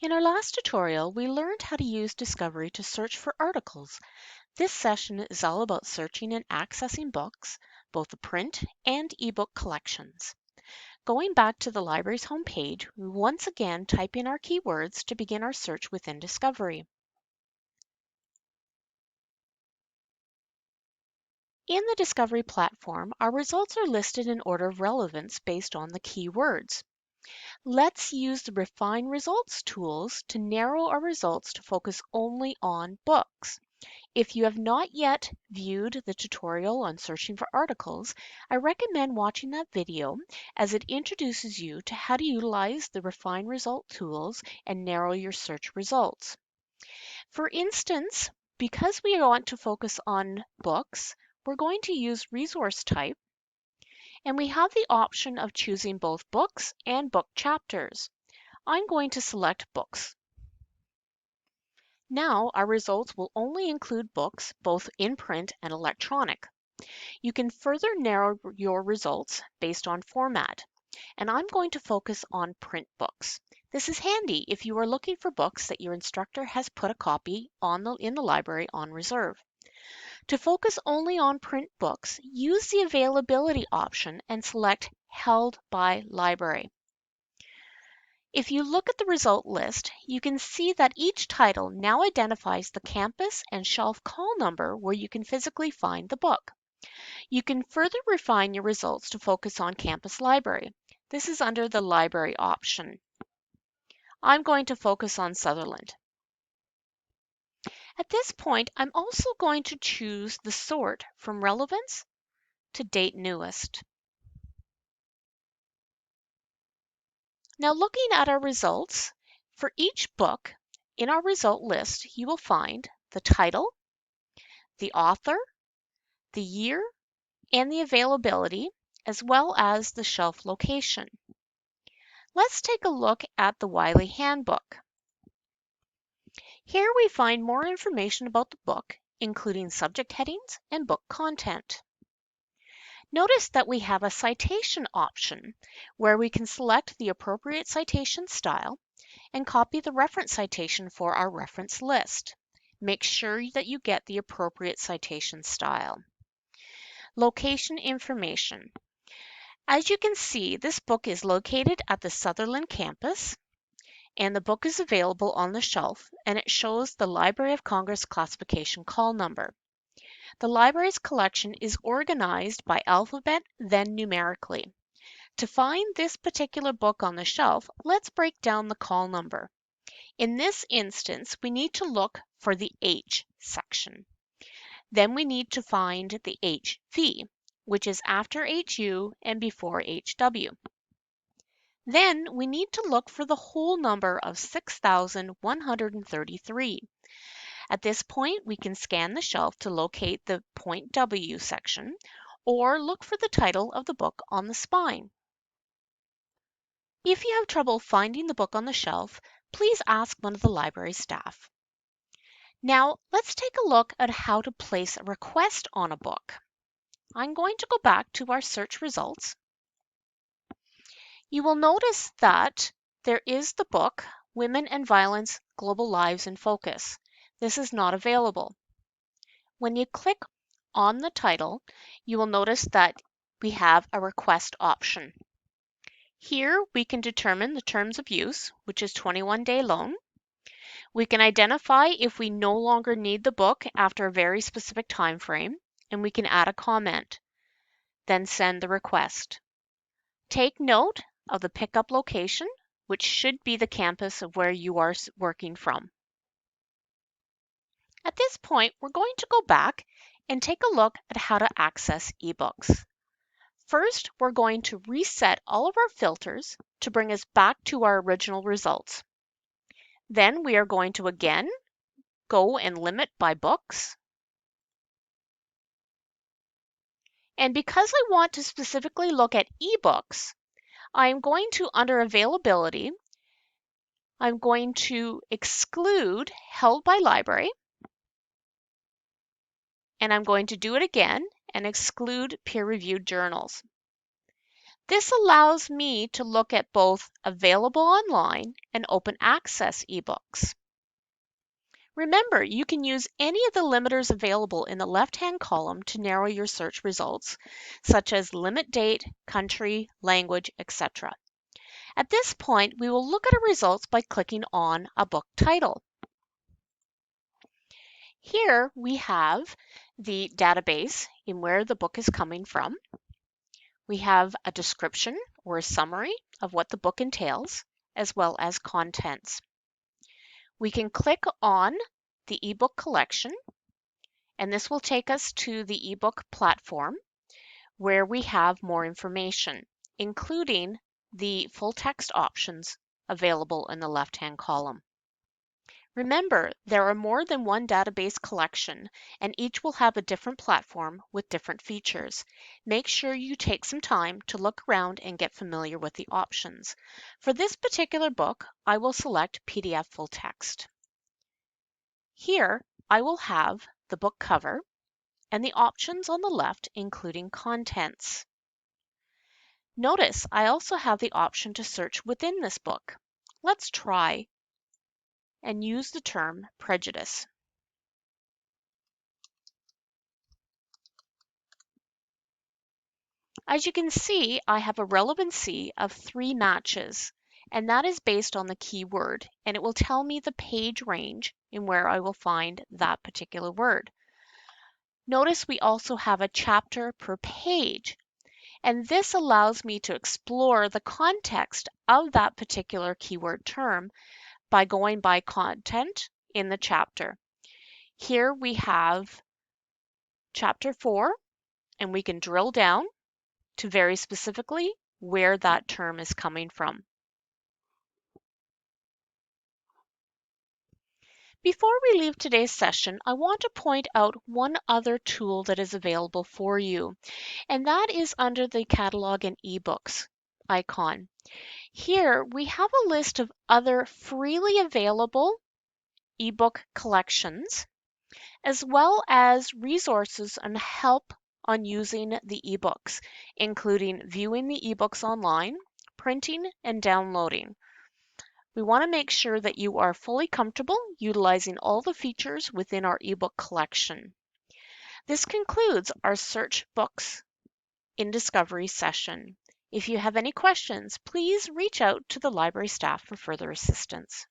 In our last tutorial, we learned how to use Discovery to search for articles. This session is all about searching and accessing books, both the print and ebook collections. Going back to the library's homepage, we once again type in our keywords to begin our search within Discovery. In the Discovery platform, our results are listed in order of relevance based on the keywords. Let's use the Refine Results tools to narrow our results to focus only on books. If you have not yet viewed the tutorial on searching for articles, I recommend watching that video as it introduces you to how to utilize the Refine Result tools and narrow your search results. For instance, because we want to focus on books, we're going to use resource type, and we have the option of choosing both books and book chapters. I'm going to select books. Now our results will only include books, both in print and electronic. You can further narrow your results based on format, and I'm going to focus on print books. This is handy if you are looking for books that your instructor has put a copy in the library on reserve. To focus only on print books, use the availability option and select Held by Library. If you look at the result list, you can see that each title now identifies the campus and shelf call number where you can physically find the book. You can further refine your results to focus on campus library. This is under the library option. I'm going to focus on Sutherland. At this point, I'm also going to choose the sort from relevance to date newest. Now looking at our results, for each book in our result list, you will find the title, the author, the year, and the availability, as well as the shelf location. Let's take a look at the Wiley Handbook. Here we find more information about the book, including subject headings and book content. Notice that we have a citation option where we can select the appropriate citation style and copy the reference citation for our reference list. Make sure that you get the appropriate citation style. Location information. As you can see, this book is located at the Sutherland campus, and the book is available on the shelf, and it shows the Library of Congress classification call number. The library's collection is organized by alphabet, then numerically. To find this particular book on the shelf, let's break down the call number. In this instance, we need to look for the H section. Then we need to find the HV, which is after HU and before HW. Then we need to look for the whole number of 6,133. At this point, we can scan the shelf to locate the point W section or look for the title of the book on the spine. If you have trouble finding the book on the shelf, please ask one of the library staff. Now, let's take a look at how to place a request on a book. I'm going to go back to our search results. You will notice that there is the book, Women and Violence, Global Lives in Focus. This is not available. When you click on the title, you will notice that we have a request option. Here we can determine the terms of use, which is 21-day loan. We can identify if we no longer need the book after a very specific time frame, and we can add a comment, then send the request. Take note of the pickup location, which should be the campus of where you are working from. At this point, we're going to go back and take a look at how to access ebooks. First, we're going to reset all of our filters to bring us back to our original results. Then we are going to again go and limit by books. And because I want to specifically look at ebooks, I'm going to, under availability, I'm going to exclude held by library, and I'm going to do it again and exclude peer-reviewed journals. This allows me to look at both available online and open access ebooks. Remember, you can use any of the limiters available in the left-hand column to narrow your search results, such as limit date, country, language, etc. At this point, we will look at our results by clicking on a book title. Here we have the database in where the book is coming from. We have a description or a summary of what the book entails, as well as contents. We can click on the ebook collection, and this will take us to the ebook platform where we have more information, including the full text options available in the left-hand column. Remember, there are more than one database collection, and each will have a different platform with different features. Make sure you take some time to look around and get familiar with the options. For this particular book, I will select PDF full text. Here, I will have the book cover and the options on the left, including contents. Notice I also have the option to search within this book. Let's try and use the term prejudice. As you can see, I have a relevancy of 3 matches, and that is based on the keyword, and it will tell me the page range in where I will find that particular word. Notice we also have a chapter per page, and this allows me to explore the context of that particular keyword term by going by content in the chapter. Here we have chapter 4, and we can drill down to very specifically where that term is coming from. Before we leave today's session, I want to point out one other tool that is available for you, and that is under the Catalog and eBooks icon. Here we have a list of other freely available ebook collections, as well as resources and help on using the ebooks, including viewing the ebooks online, printing, and downloading. We want to make sure that you are fully comfortable utilizing all the features within our ebook collection. This concludes our Search Books in Discovery session. If you have any questions, please reach out to the library staff for further assistance.